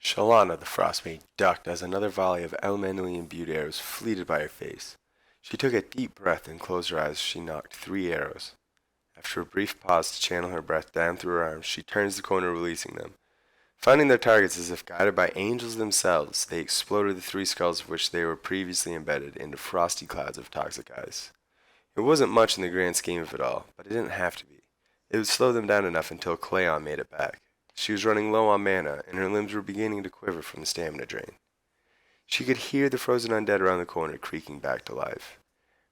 Shalana the Frostmaid ducked as another volley of elementally imbued arrows fleeted by her face. She took a deep breath and closed her eyes as she knocked 3 arrows. After a brief pause to channel her breath down through her arms, she turns the corner, releasing them. Finding their targets as if guided by angels themselves, they exploded the 3 skulls of which they were previously embedded into frosty clouds of toxic ice. It wasn't much in the grand scheme of it all, but it didn't have to be. It would slow them down enough until Cleon made it back. She was running low on mana, and her limbs were beginning to quiver from the stamina drain. She could hear the frozen undead around the corner creaking back to life.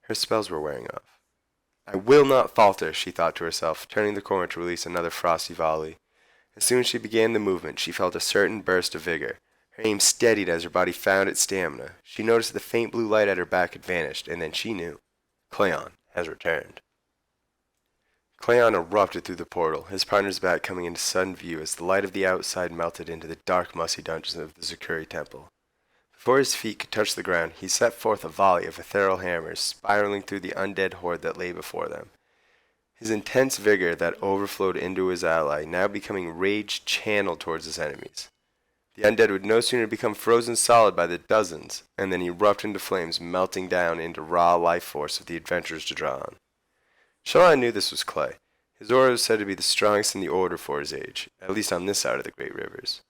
Her spells were wearing off. I will not falter, she thought to herself, turning the corner to release another frosty volley. As soon as she began the movement, she felt a certain burst of vigor. Her aim steadied as her body found its stamina. She noticed that the faint blue light at her back had vanished, and then she knew. Cleon has returned. Cleon erupted through the portal, his partner's back coming into sudden view as the light of the outside melted into the dark, musty dungeons of the Zakuri Temple. Before his feet could touch the ground, he set forth a volley of ethereal hammers, spiraling through the undead horde that lay before them. His intense vigor that overflowed into his ally, now becoming rage channeled towards his enemies. The undead would no sooner become frozen solid by the dozens, and then erupt into flames, melting down into raw life force of the adventurers to draw on. Shalon knew this was Clay. His aura was said to be the strongest in the order for his age, at least on this side of the great rivers.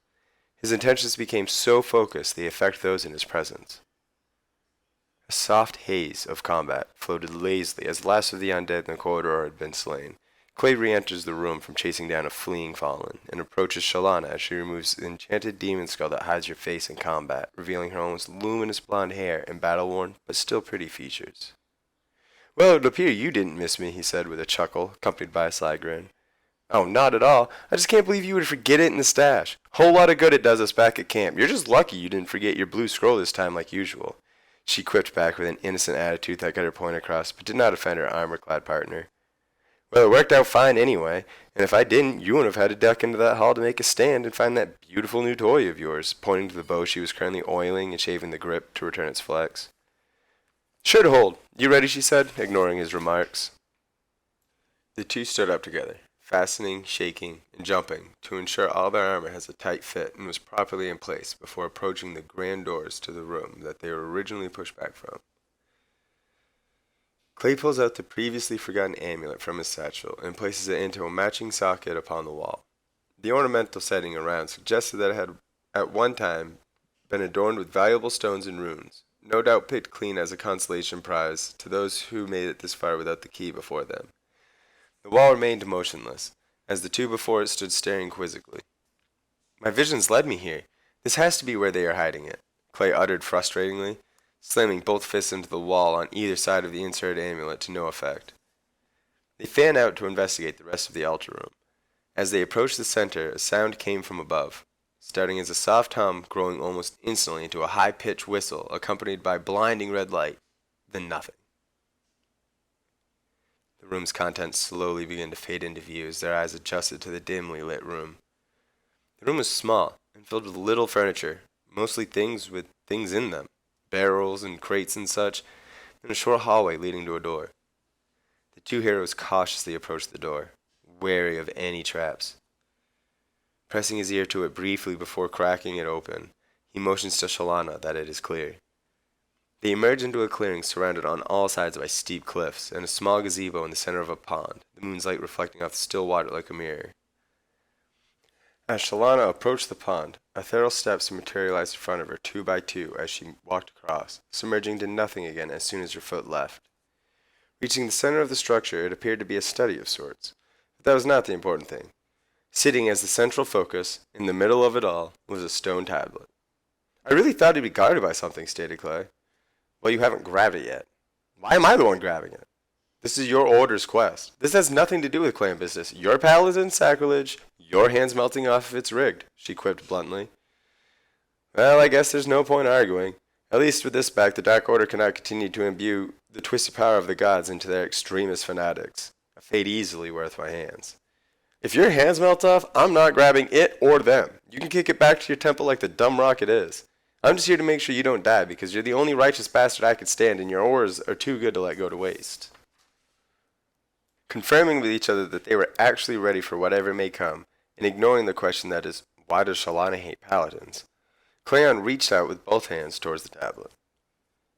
His intentions became so focused they affect those in his presence. A soft haze of combat floated lazily as the last of the undead in the corridor had been slain. Clay re-enters the room from chasing down a fleeing fallen, and approaches Shalana as she removes the enchanted demon skull that hides her face in combat, revealing her almost luminous blonde hair and battle-worn, but still pretty features. "Well, it would appear you didn't miss me," he said with a chuckle, accompanied by a sly grin. "Oh, not at all. I just can't believe you would forget it in the stash. Whole lot of good it does us back at camp. You're just lucky you didn't forget your blue scroll this time like usual," she quipped back with an innocent attitude that got her point across, but did not offend her armor-clad partner. "Well, it worked out fine anyway, and if I didn't, you wouldn't have had to duck into that hall to make a stand and find that beautiful new toy of yours," pointing to the bow she was currently oiling and shaving the grip to return its flex. "Sure to hold. You ready?" she said, ignoring his remarks. The two stood up together, fastening, shaking, and jumping to ensure all their armor has a tight fit and was properly in place before approaching the grand doors to the room that they were originally pushed back from. Clay pulls out the previously forgotten amulet from his satchel and places it into a matching socket upon the wall. The ornamental setting around suggested that it had at one time been adorned with valuable stones and runes, no doubt picked clean as a consolation prize to those who made it this far without the key before them. The wall remained motionless, as the two before it stood staring quizzically. "My visions led me here. This has to be where they are hiding it," Clay uttered frustratingly, slamming both fists into the wall on either side of the inserted amulet to no effect. They fanned out to investigate the rest of the altar room. As they approached the center, a sound came from above, starting as a soft hum, growing almost instantly into a high-pitched whistle, accompanied by blinding red light, then nothing. The room's contents slowly began to fade into view as their eyes adjusted to the dimly lit room. The room was small and filled with little furniture, mostly things with things in them, barrels and crates and such, and a short hallway leading to a door. The two heroes cautiously approached the door, wary of any traps. Pressing his ear to it briefly before cracking it open, he motions to Shalana that it is clear. They emerge into a clearing surrounded on all sides by steep cliffs and a small gazebo in the center of a pond, the moon's light reflecting off the still water like a mirror. As Shalana approached the pond, ethereal steps materialized in front of her 2 by 2 as she walked across, submerging to nothing again as soon as her foot left. Reaching the center of the structure, it appeared to be a study of sorts, but that was not the important thing. Sitting as the central focus, in the middle of it all, was a stone tablet. "I really thought it'd be guarded by something," stated Clay. "Well, you haven't grabbed it yet." "Why am I the one grabbing it?" "This is your order's quest. This has nothing to do with clan business. Your paladin sacrilege, your hands melting off if it's rigged," she quipped bluntly. "Well, I guess there's no point arguing. At least with this back, the Dark Order cannot continue to imbue the twisted power of the gods into their extremist fanatics. A fate easily worth my hands. If your hands melt off, I'm not grabbing it or them. You can kick it back to your temple like the dumb rock it is. I'm just here to make sure you don't die because you're the only righteous bastard I could stand and your ores are too good to let go to waste." Confirming with each other that they were actually ready for whatever may come, and ignoring the question that is, why does Shalana hate paladins, Cleon reached out with both hands towards the tablet.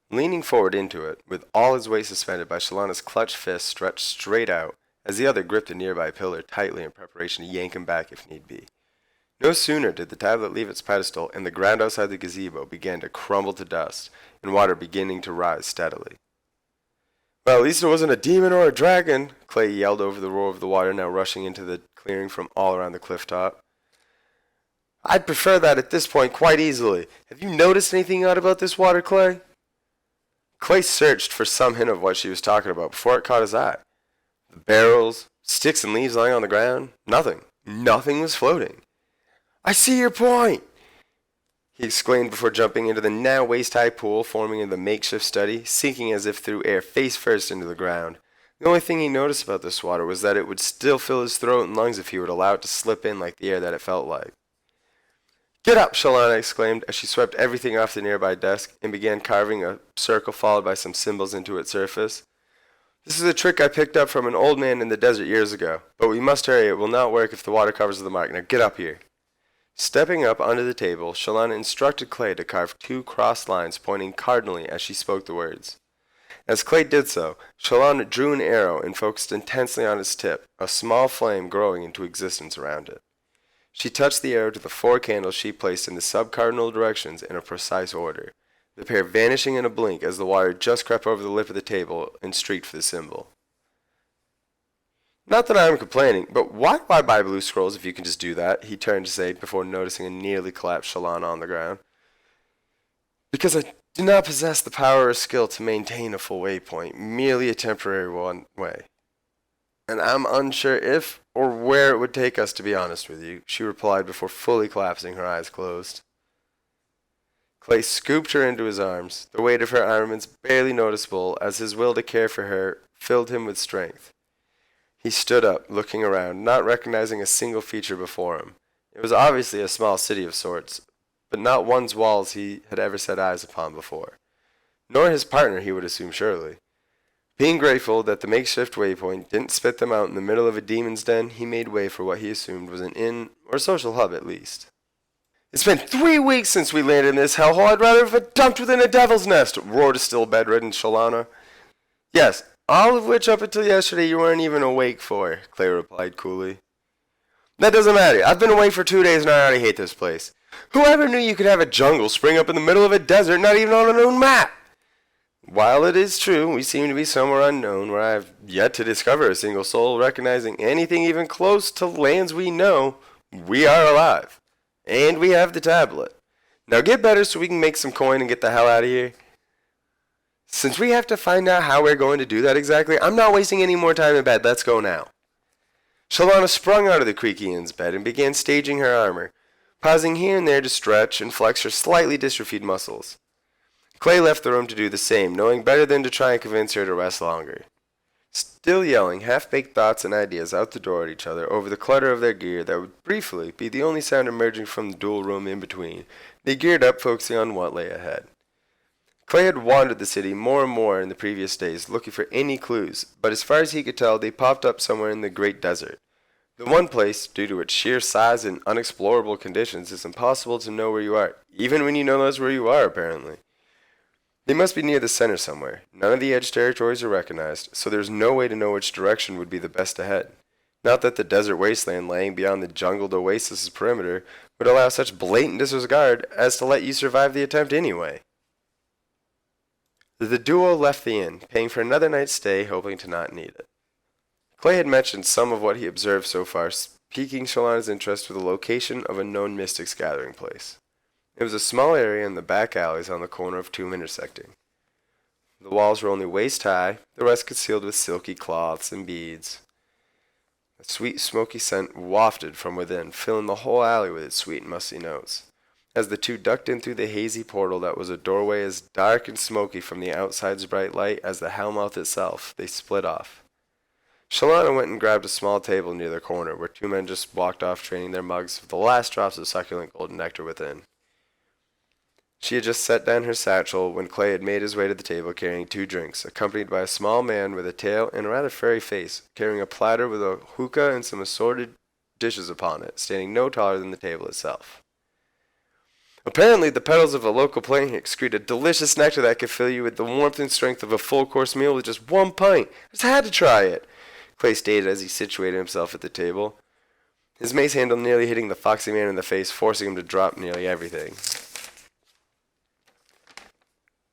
Leaning forward into it, with all his weight suspended by Shalana's clutched fist stretched straight out, as the other gripped a nearby pillar tightly in preparation to yank him back if need be. No sooner did the tablet leave its pedestal and the ground outside the gazebo began to crumble to dust, and water beginning to rise steadily. Well, at least it wasn't a demon or a dragon, Clay yelled over the roar of the water now rushing into the clearing from all around the cliff top. I'd prefer that at this point quite easily. Have you noticed anything odd about this water, Clay? Clay searched for some hint of what she was talking about before it caught his eye. The barrels, sticks and leaves lying on the ground, nothing. Nothing was floating. I see your point, he exclaimed before jumping into the now waist-high pool forming in the makeshift study, sinking as if through air face first into the ground. The only thing he noticed about this water was that it would still fill his throat and lungs if he would allow it to slip in like the air that it felt like. Get up, Shalana exclaimed as she swept everything off the nearby desk and began carving a circle followed by some symbols into its surface. This is a trick I picked up from an old man in the desert years ago, but we must hurry. It will not work if the water covers the mark. Now get up here. Stepping up onto the table, Shalana instructed Clay to carve 2 crossed lines pointing cardinally as she spoke the words. As Clay did so, Shalana drew an arrow and focused intensely on its tip, a small flame growing into existence around it. She touched the arrow to the 4 candles she placed in the sub-cardinal directions in a precise order, the pair vanishing in a blink as the water just crept over the lip of the table and streaked for the symbol. Not that I am complaining, but why buy blue scrolls if you can just do that? He turned to say before noticing a nearly collapsed Shalana on the ground. Because I do not possess the power or skill to maintain a full waypoint, merely a temporary one way. And I'm unsure if or where it would take us, to be honest with you, she replied before fully collapsing, her eyes closed. Clay scooped her into his arms, the weight of her armaments barely noticeable as his will to care for her filled him with strength. He stood up, looking around, not recognizing a single feature before him. It was obviously a small city of sorts, but not one's walls he had ever set eyes upon before. Nor his partner, he would assume surely. Being grateful that the makeshift waypoint didn't spit them out in the middle of a demon's den, he made way for what he assumed was an inn, or social hub at least. It's been 3 weeks since we landed in this hellhole. I'd rather have been dumped within a devil's nest, roared a still bedridden Shalana. Yes, all of which up until yesterday you weren't even awake for, Clay replied coolly. That doesn't matter. I've been awake for 2 days and I already hate this place. Whoever knew you could have a jungle spring up in the middle of a desert, not even on a known map? While it is true, we seem to be somewhere unknown where I have yet to discover a single soul recognizing anything even close to lands we know, we are alive. And we have the tablet. Now get better so we can make some coin and get the hell out of here. Since we have to find out how we're going to do that exactly, I'm not wasting any more time in bed. Let's go now. Shalana sprung out of the creaky inn's bed and began staging her armor, pausing here and there to stretch and flex her slightly dystrophied muscles. Clay left the room to do the same, knowing better than to try and convince her to rest longer. Still yelling half-baked thoughts and ideas out the door at each other over the clutter of their gear that would briefly be the only sound emerging from the dual room in between, they geared up, focusing on what lay ahead. Clay had wandered the city more and more in the previous days, looking for any clues, but as far as he could tell, they popped up somewhere in the great desert. The one place, due to its sheer size and unexplorable conditions, it's impossible to know where you are, even when you know that's where you are, apparently. They must be near the center somewhere. None of the edge territories are recognized, so there's no way to know which direction would be the best to head. Not that the desert wasteland laying beyond the jungled oasis's perimeter would allow such blatant disregard as to let you survive the attempt anyway. The duo left the inn, paying for another night's stay, hoping to not need it. Clay had mentioned some of what he observed so far, piquing Shalana's interest with the location of a known mystic's gathering place. It was a small area in the back alleys on the corner of 2 intersecting. The walls were only waist high, the rest concealed with silky cloths and beads. A sweet smoky scent wafted from within, filling the whole alley with its sweet and musty notes. As the two ducked in through the hazy portal that was a doorway as dark and smoky from the outside's bright light as the hellmouth itself, they split off. Shalana went and grabbed a small table near the corner, where 2 men just walked off draining their mugs with the last drops of succulent golden nectar within. She had just set down her satchel when Clay had made his way to the table carrying 2 drinks, accompanied by a small man with a tail and a rather furry face, carrying a platter with a hookah and some assorted dishes upon it, standing no taller than the table itself. Apparently, the petals of a local plant excrete a delicious nectar that could fill you with the warmth and strength of a full-course meal with just 1 pint. I just had to try it, Clay stated as he situated himself at the table, his mace handle nearly hitting the foxy man in the face, forcing him to drop nearly everything.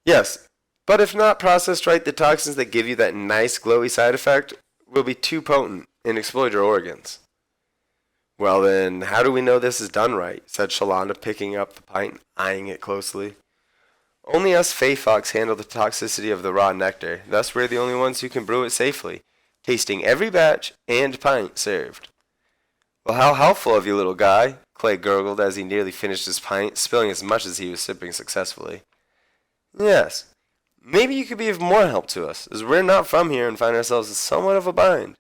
Yes, but if not processed right, the toxins that give you that nice glowy side effect will be too potent and explode your organs. Well then, how do we know this is done right? Said Shalanda, picking up the pint and eyeing it closely. Only us Fey Fox handle the toxicity of the raw nectar, thus we're the only ones who can brew it safely, tasting every batch and pint served. Well, how helpful of you, little guy, Clay gurgled as he nearly finished his pint, spilling as much as he was sipping successfully. Yes, maybe you could be of more help to us, as we're not from here and find ourselves in somewhat of a bind.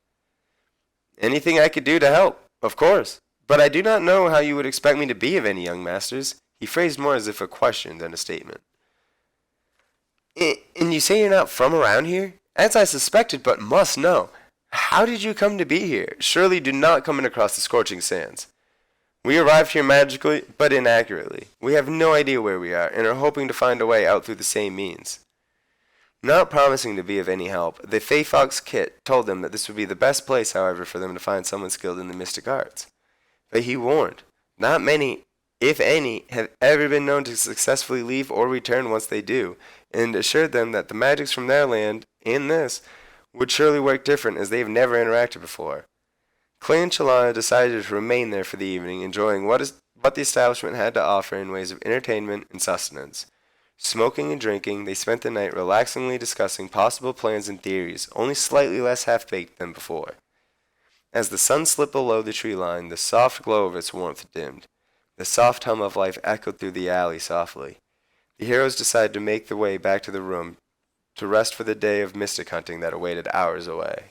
Anything I could do to help, of course, but I do not know how you would expect me to be of any young masters, he phrased more as if a question than a statement. And you say you're not from around here? As I suspected, but must know. How did you come to be here? Surely you did not come in across the scorching sands. We arrived here magically, but inaccurately. We have no idea where we are, and are hoping to find a way out through the same means. Not promising to be of any help, the Fey Fox Kit told them that this would be the best place, however, for them to find someone skilled in the mystic arts. But he warned, not many, if any, have ever been known to successfully leave or return once they do, and assured them that the magics from their land, and this, would surely work different as they have never interacted before. Clay and Chalana decided to remain there for the evening, enjoying what the establishment had to offer in ways of entertainment and sustenance. Smoking and drinking, they spent the night relaxingly discussing possible plans and theories, only slightly less half-baked than before. As the sun slipped below the tree line, the soft glow of its warmth dimmed. The soft hum of life echoed through the alley softly. The heroes decided to make their way back to the room to rest for the day of mystic hunting that awaited hours away.